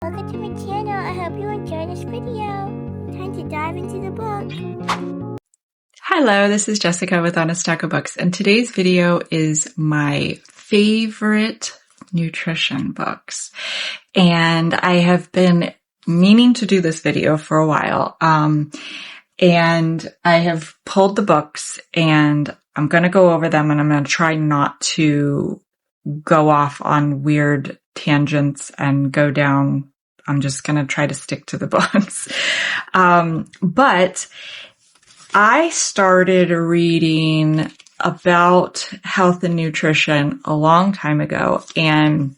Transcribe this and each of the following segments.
Welcome to my channel. I hope you enjoy this video. Time to dive into the book. Hello, this is Jessica with On a Stack of Books, and today's video is my favorite nutrition books. And I have been meaning to do this video for a while. And I have pulled the books and I'm going to go over them, and I'm going to try not to go off on weird tangents and go down. I'm just going to try to stick to the books. But I started reading about health and nutrition a long time ago and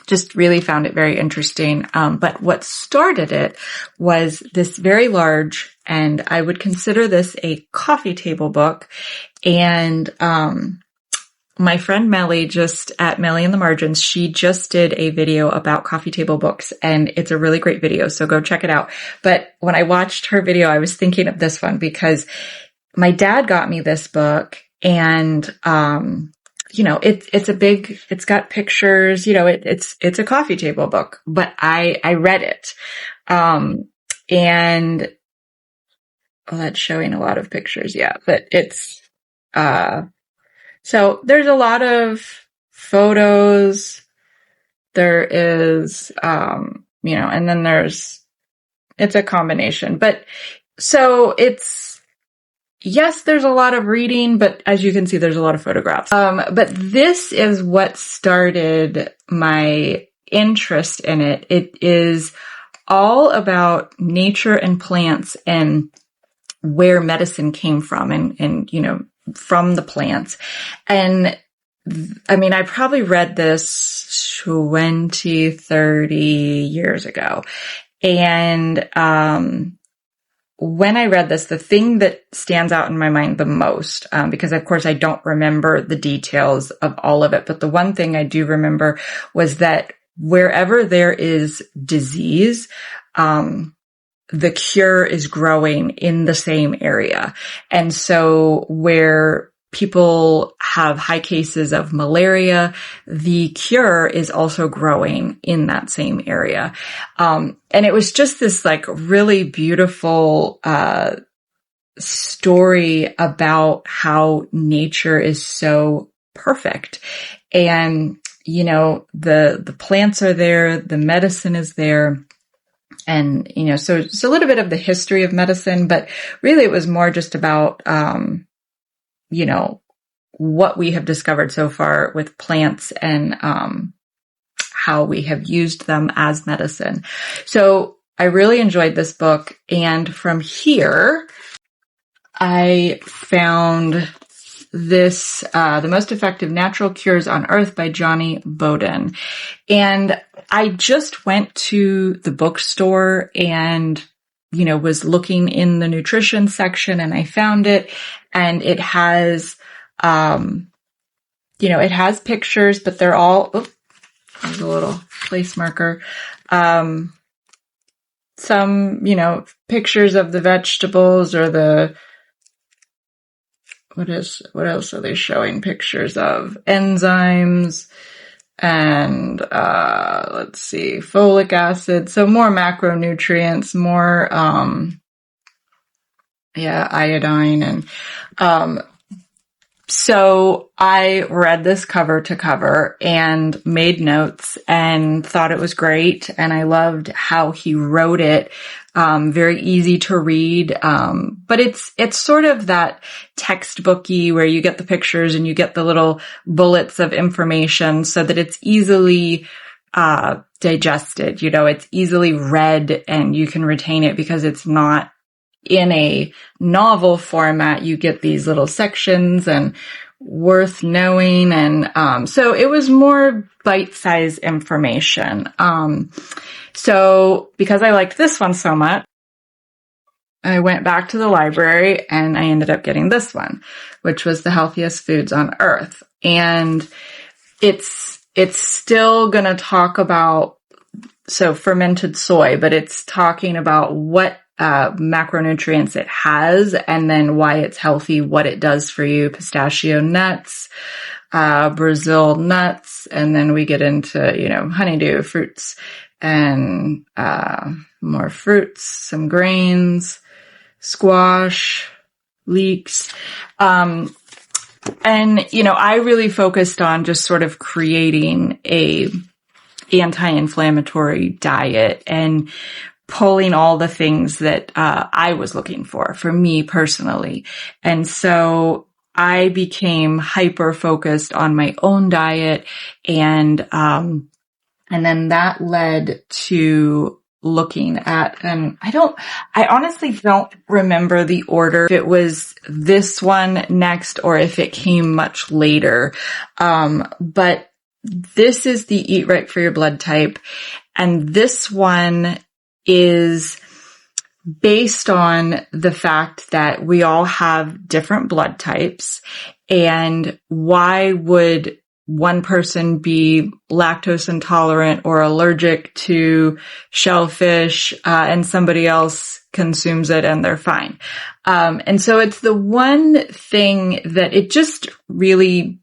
just really found it very interesting. But what started it was this very large, and I would consider this a coffee table book. And my friend Meli, just at Meli in the Margins, she just did a video about coffee table books, and it's a really great video, so go check it out. But when I watched her video, I was thinking of this one because my dad got me this book, and it's got pictures, it's a coffee table book, but I read it. And that's showing a lot of pictures. Yeah, but it's, so there's a lot of photos. There is, and then it's a combination, but so yes, there's a lot of reading, but as you can see, there's a lot of photographs. But this is what started my interest in it. It is all about nature and plants and where medicine came from and from the plants. And I mean, I probably read this 20, 30 years ago. And, when I read this, the thing that stands out in my mind the most, because of course I don't remember the details of all of it, but the one thing I do remember was that wherever there is disease, the cure is growing in the same area. And so where people have high cases of malaria, the cure is also growing in that same area. And it was just this like really beautiful, story about how nature is so perfect. And, the plants are there, the medicine is there. And, so it's a little bit of the history of medicine, but really it was more just about, what we have discovered so far with plants and, how we have used them as medicine. So I really enjoyed this book. And from here, I found this, The Most Effective Natural Cures on Earth by Johnny Bowden. And I just went to the bookstore and, was looking in the nutrition section, and I found it, and it has, it has pictures, but they're all, there's a little place marker. Some, pictures of the vegetables or what else are they showing pictures of? Enzymes and, let's see, folic acid. So more macronutrients, more, iodine. And, so I read this cover to cover and made notes and thought it was great. And I loved how he wrote it. Very easy to read. But it's sort of that textbooky where you get the pictures and you get the little bullets of information so that it's easily, digested. It's easily read and you can retain it because it's not in a novel format. You get these little sections and worth knowing. And, so it was more bite-sized information. So because I liked this one so much, I went back to the library and I ended up getting this one, which was The Healthiest Foods on Earth. And it's still going to talk about, fermented soy, but it's talking about what macronutrients it has and then why it's healthy, what it does for you, pistachio nuts, Brazil nuts, and then we get into, honeydew fruits and more fruits, some grains, squash, leeks. And, I really focused on just sort of creating a anti-inflammatory diet and pulling all the things that I was looking for me personally. And so I became hyper focused on my own diet, and then that led to looking at, and I honestly don't remember the order, if it was this one next or if it came much later. But this is the Eat Right for Your Blood Type. And this one is based on the fact that we all have different blood types, and why would one person be lactose intolerant or allergic to shellfish, and somebody else consumes it and they're fine. And so it's the one thing that it just really,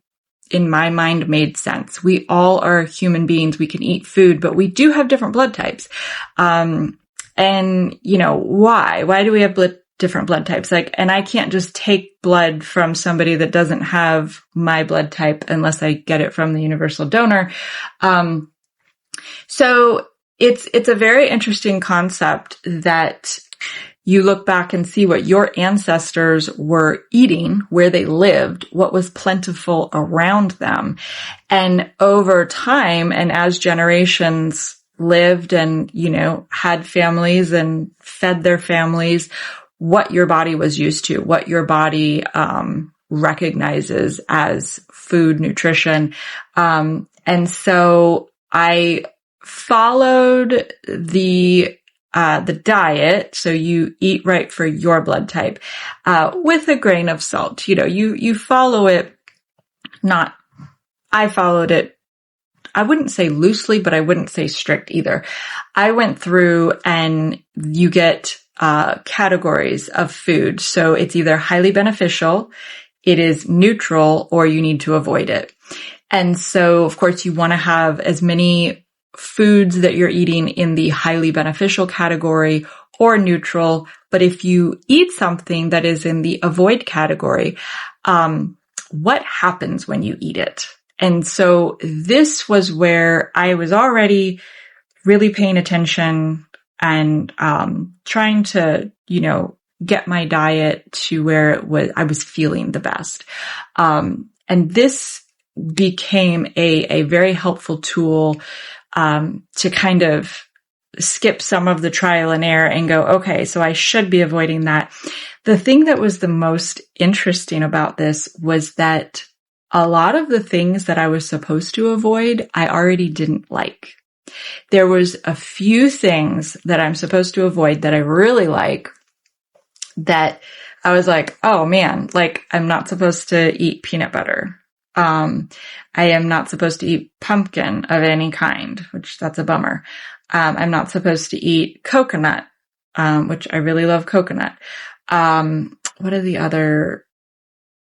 in my mind, made sense. We all are human beings. We can eat food, but we do have different blood types. And why? Why do we have different blood types? And I can't just take blood from somebody that doesn't have my blood type unless I get it from the universal donor. So it's a very interesting concept that you look back and see what your ancestors were eating, where they lived, what was plentiful around them. And over time, and as generations lived and, had families and fed their families, what your body was used to, what your body recognizes as food, nutrition. And so I followed the diet. So you eat right for your blood type, with a grain of salt. You follow it, I followed it, I wouldn't say loosely, but I wouldn't say strict either. I went through, and you get categories of food. So it's either highly beneficial, it is neutral, or you need to avoid it. And so, of course, you want to have as many foods that you're eating in the highly beneficial category or neutral. But if you eat something that is in the avoid category, what happens when you eat it? And so this was where I was already really paying attention and trying to, get my diet to where I was feeling the best. And this became a very helpful tool to kind of skip some of the trial and error and go, okay, so I should be avoiding that. The thing that was the most interesting about this was that a lot of the things that I was supposed to avoid, I already didn't like. There was a few things that I'm supposed to avoid that I really like, that I was like, oh man, I'm not supposed to eat peanut butter. I am not supposed to eat pumpkin of any kind, which that's a bummer. I'm not supposed to eat coconut, which I really love coconut. What are the other?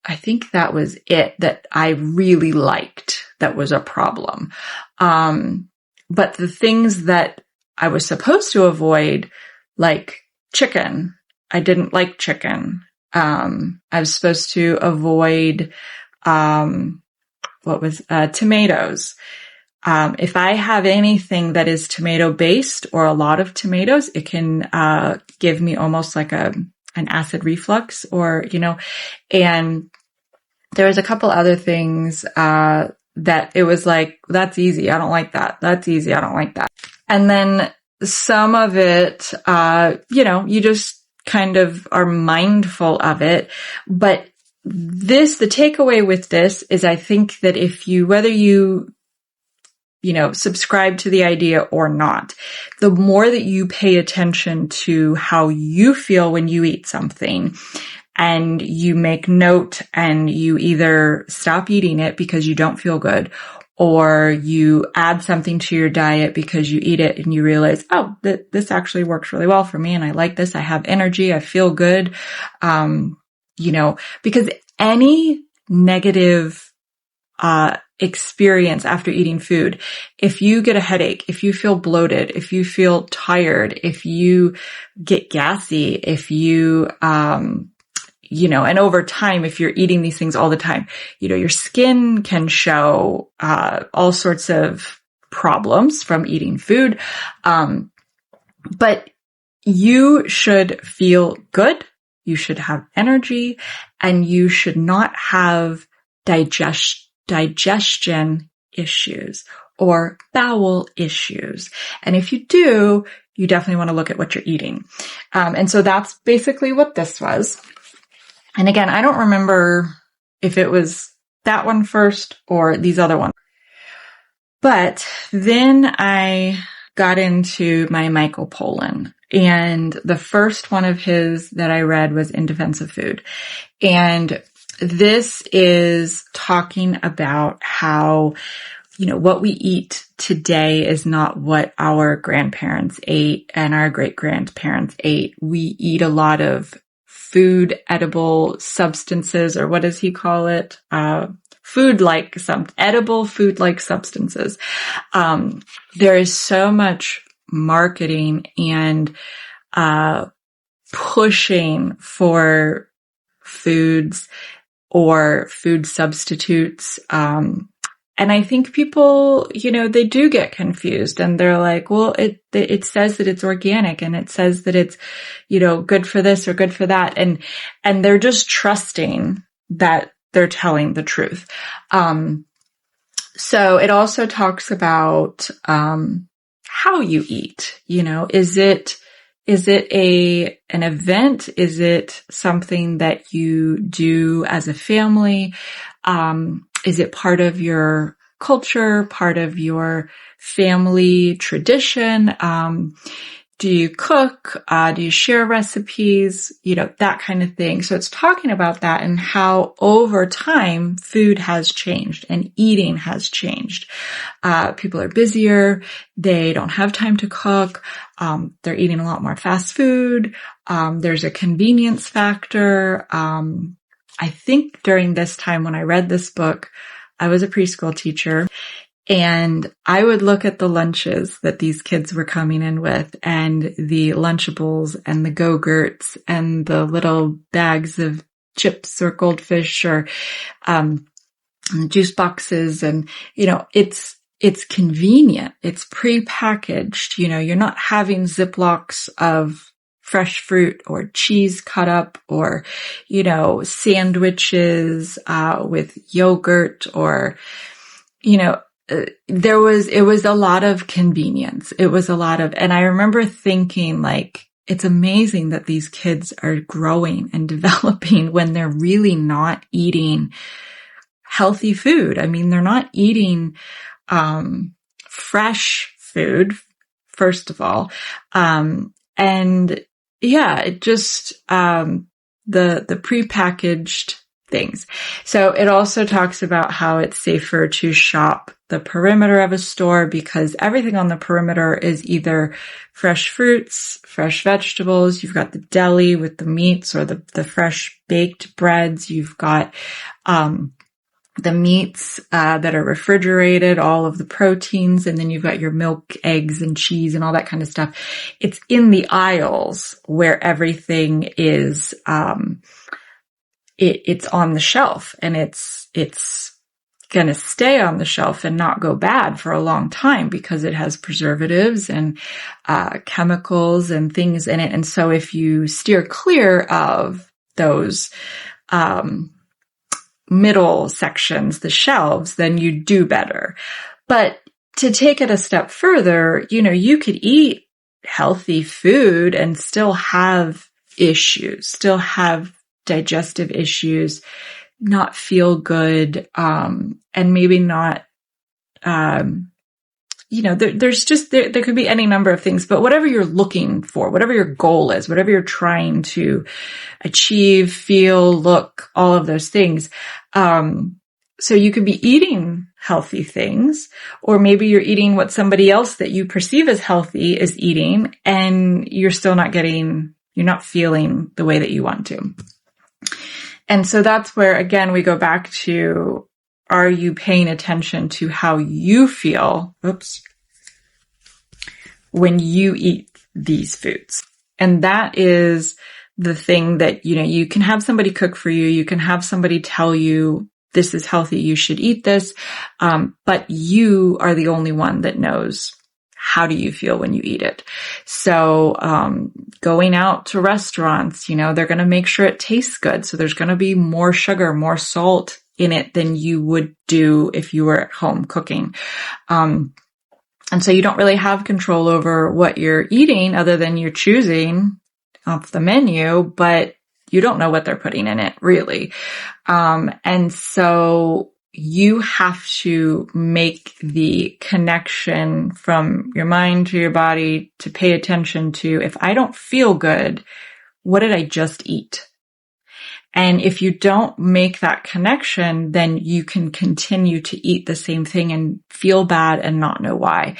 I think that was it that I really liked that was a problem. But the things that I was supposed to avoid, like chicken, I didn't like chicken. I was supposed to avoid, tomatoes. If I have anything that is tomato based or a lot of tomatoes, it can, give me almost like an acid reflux, or, and there was a couple other things, that it was like, that's easy. I don't like that. That's easy. I don't like that. And then some of it, you just kind of are mindful of it. But the takeaway with this is, I think that whether you subscribe to the idea or not, the more that you pay attention to how you feel when you eat something, and you make note and you either stop eating it because you don't feel good, or you add something to your diet because you eat it and you realize, oh, this actually works really well for me and I like this. I have energy. I feel good. Because any negative experience after eating food. If you get a headache, if you feel bloated, if you feel tired, if you get gassy, if you, and over time, if you're eating these things all the time, your skin can show, all sorts of problems from eating food. But you should feel good. You should have energy, and you should not have digestion issues or bowel issues. And if you do, you definitely want to look at what you're eating. And so that's basically what this was. And again, I don't remember if it was that one first or these other ones. But then I got into my Michael Pollan, and the first one of his that I read was In Defense of Food. And this is talking about how, what we eat today is not what our grandparents ate and our great-grandparents ate. We eat a lot of food edible substances, or what does he call it? Edible food-like substances. There is so much marketing and, pushing for foods or food substitutes. And I think people, they do get confused, and they're like, well, it says that it's organic, and it says that it's, good for this or good for that. And they're just trusting that they're telling the truth. So it also talks about, how you eat, is it an event? Is it something that you do as a family? Is it part of your culture, part of your family tradition? Do you cook? Do you share recipes? That kind of thing. So it's talking about that and how over time food has changed and eating has changed. People are busier. They don't have time to cook. They're eating a lot more fast food. There's a convenience factor. I think during this time when I read this book, I was a preschool teacher, and I would look at the lunches that these kids were coming in with, and the Lunchables and the Go-Gurts and the little bags of chips or goldfish or juice boxes. And, it's convenient. It's prepackaged. You're not having Ziplocs of fresh fruit or cheese cut up or, sandwiches, with yogurt or, it was a lot of convenience. It was a lot of, and I remember thinking it's amazing that these kids are growing and developing when they're really not eating healthy food. I mean, they're not eating, fresh food, first of all. And yeah, it just, the prepackaged things. So it also talks about how it's safer to shop the perimeter of a store because everything on the perimeter is either fresh fruits, fresh vegetables. You've got the deli with the meats or the fresh baked breads. You've got, the meats, that are refrigerated, all of the proteins, and then you've got your milk, eggs, and cheese and all that kind of stuff. It's in the aisles where everything is, it's on the shelf, and it's gonna stay on the shelf and not go bad for a long time because it has preservatives and, chemicals and things in it. And so if you steer clear of those, middle sections, the shelves, then you do better. But to take it a step further, you could eat healthy food and still have issues, still have digestive issues, not feel good, and maybe not, there's just, there could be any number of things, but whatever you're looking for, whatever your goal is, whatever you're trying to achieve, feel, look, all of those things. So you could be eating healthy things, or maybe you're eating what somebody else that you perceive as healthy is eating, and you're still you're not feeling the way that you want to. And so that's where, again, we go back to are you paying attention to how you feel, when you eat these foods? And that is the thing that, you can have somebody cook for you. You can have somebody tell you this is healthy, you should eat this. But you are the only one that knows how do you feel when you eat it. So, going out to restaurants, they're going to make sure it tastes good. So there's going to be more sugar, more salt in it than you would do if you were at home cooking. And so you don't really have control over what you're eating other than you're choosing off the menu, but you don't know what they're putting in it, really. And so you have to make the connection from your mind to your body to pay attention to, if I don't feel good, what did I just eat? And if you don't make that connection, then you can continue to eat the same thing and feel bad and not know why.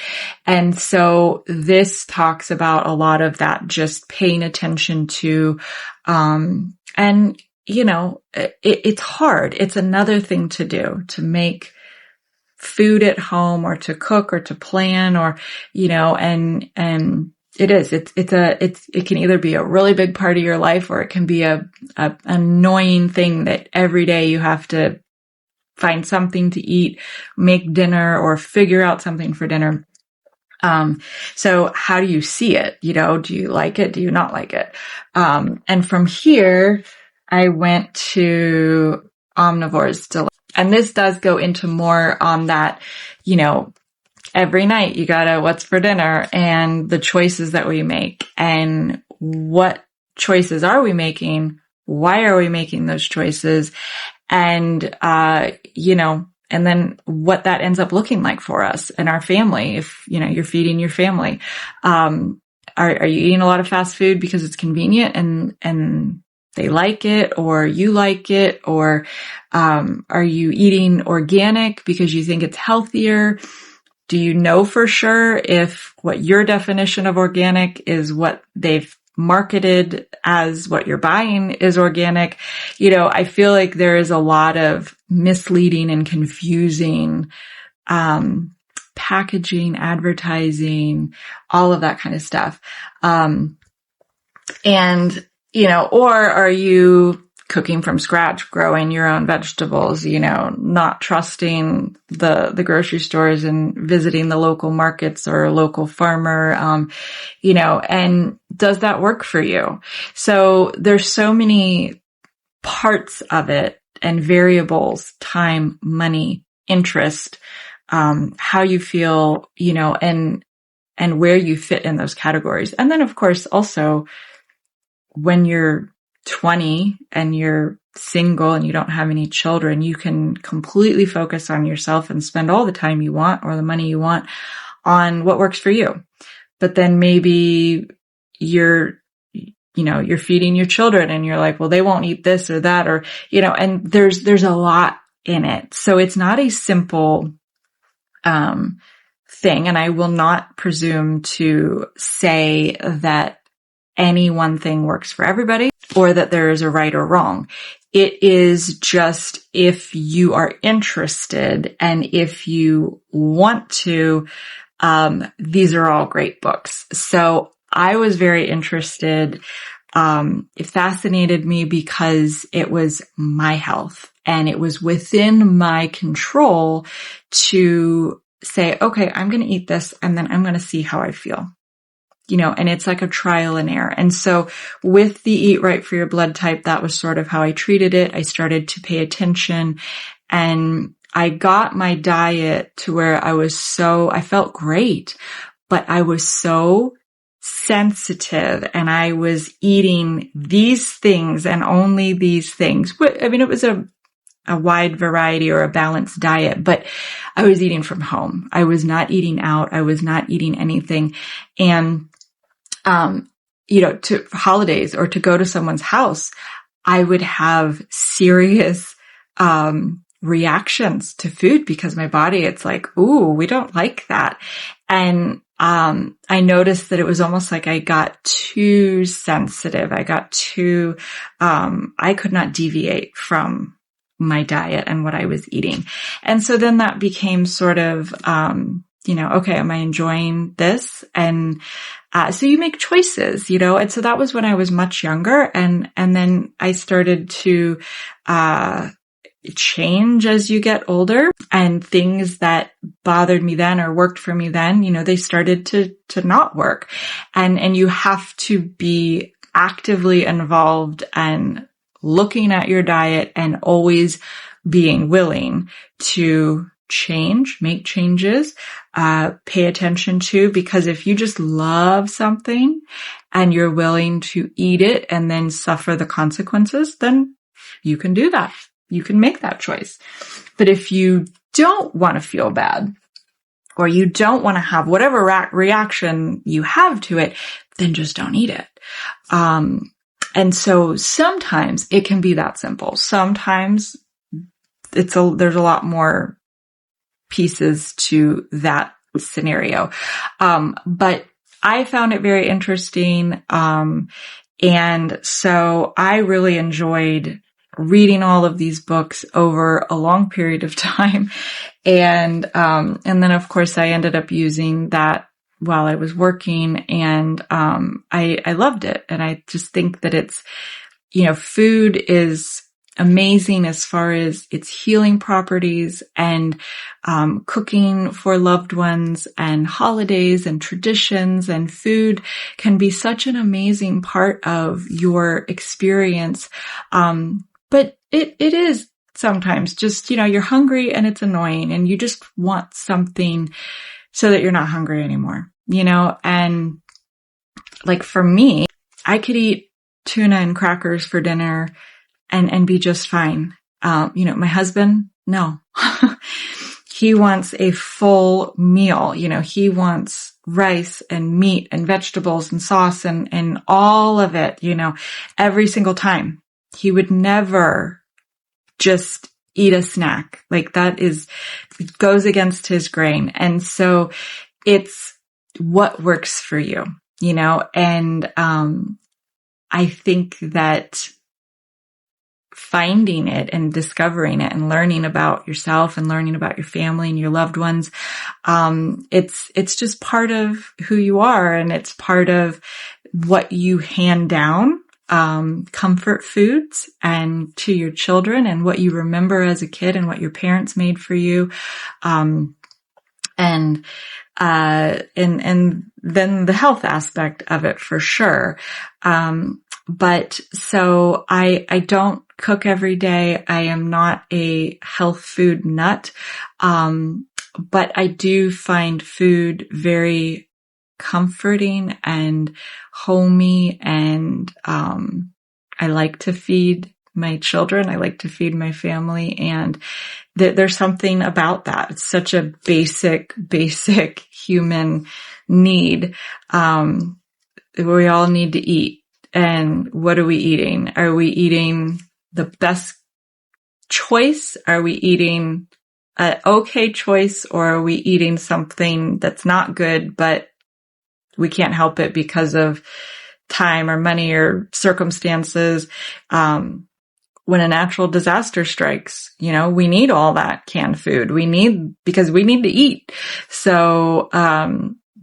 And so this talks about a lot of that, just paying attention to, it's hard. It's another thing to do, to make food at home or to cook or to plan or, and it can either be a really big part of your life or it can be a annoying thing that every day you have to find something to eat, make dinner, or figure out something for dinner. So how do you see it? Do you like it? Do you not like it? And from here, I went to Omnivores, and this does go into more on that, every night you gotta, what's for dinner, and the choices that we make, and what choices are we making? Why are we making those choices? And, and then what that ends up looking like for us and our family. If, you're feeding your family, are you eating a lot of fast food because it's convenient and they like it, or you like it, or, are you eating organic because you think it's healthier? Do you know for sure if what your definition of organic is what they've marketed as what you're buying is organic? I feel like there is a lot of misleading and confusing, packaging, advertising, all of that kind of stuff. Or are you cooking from scratch, growing your own vegetables, not trusting the grocery stores and visiting the local markets or local farmer, and does that work for you? So there's so many parts of it and variables: time, money, interest, how you feel, and where you fit in those categories. And then of course also when you're 20 and you're single and you don't have any children, you can completely focus on yourself and spend all the time you want or the money you want on what works for you. But then maybe you're feeding your children and you're like, well, they won't eat this or that, or, and there's a lot in it. So it's not a simple, thing. And I will not presume to say that any one thing works for everybody or that there is a right or wrong. It is just, if you are interested and if you want to, these are all great books. So I was very interested. It fascinated me because it was my health and it was within my control to say, okay, I'm going to eat this and then I'm going to see how I feel. And it's like a trial and error. And so with the Eat Right for Your Blood Type, that was sort of how I treated it. I started to pay attention and I got my diet to where I felt great, but I was so sensitive and I was eating these things and only these things. I mean, it was a wide variety or a balanced diet, but I was eating from home. I was not eating out. I was not eating anything. And, to holidays or to go to someone's house, I would have serious, reactions to food because my body, it's like, ooh, we don't like that. And, I noticed that it was almost like I got too sensitive. I got too, I could not deviate from my diet and what I was eating. And so then that became sort of, okay, am I enjoying this? And so you make choices, and so that was when I was much younger. And then I started to, change as you get older, and things that bothered me then or worked for me then, they started to not work. And you have to be actively involved and looking at your diet and always being willing to make changes, pay attention to, because if you just love something and you're willing to eat it and then suffer the consequences, then you can do that. You can make that choice. But if you don't want to feel bad, or you don't want to have whatever reaction you have to it, then just don't eat it. And so sometimes it can be that simple. Sometimes there's a lot more pieces to that scenario. But I found it very interesting. And so I really enjoyed reading all of these books over a long period of time. And then of course I ended up using that while I was working, and, I loved it. And I just think that it's, food is amazing as far as its healing properties, and, cooking for loved ones and holidays and traditions, and food can be such an amazing part of your experience. But it is sometimes just, you're hungry and it's annoying and you just want something so that you're not hungry anymore, and like for me, I could eat tuna and crackers for dinner and be just fine. My husband, no, he wants a full meal. He wants rice and meat and vegetables and sauce and all of it, every single time. He would never just eat a snack. Like it goes against his grain. And so it's what works for you, and, I think that finding it and discovering it and learning about yourself and learning about your family and your loved ones, it's just part of who you are, and it's part of what you hand down, comfort foods and to your children, and what you remember as a kid and what your parents made for you. And then the health aspect of it for sure. But so I don't cook every day. I am not a health food nut. But I do find food very comforting and homey, and, I like to feed my children. I like to feed my family, and there's something about that. It's such a basic human need. We all need to eat. And what are we eating? Are we eating the best choice? Are we eating an okay choice, or are we eating something that's not good, but we can't help it because of time or money or circumstances? When a natural disaster strikes, we need all that canned food. Because we need to eat. So,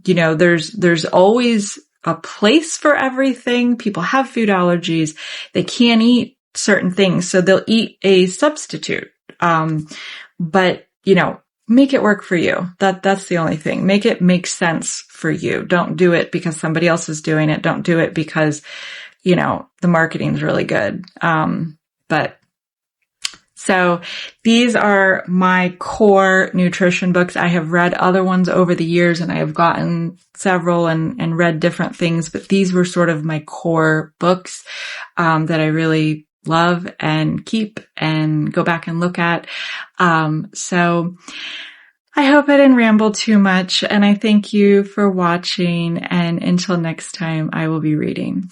there's always a place for everything. People have food allergies. They can't eat certain things, so they'll eat a substitute. But, make it work for you. That's the only thing. Make it make sense for you. Don't do it because somebody else is doing it. Don't do it because, the marketing's really good. So these are my core nutrition books. I have read other ones over the years, and I have gotten several and read different things, but these were sort of my core books, that I really love and keep and go back and look at. So I hope I didn't ramble too much, and I thank you for watching, and until next time, I will be reading.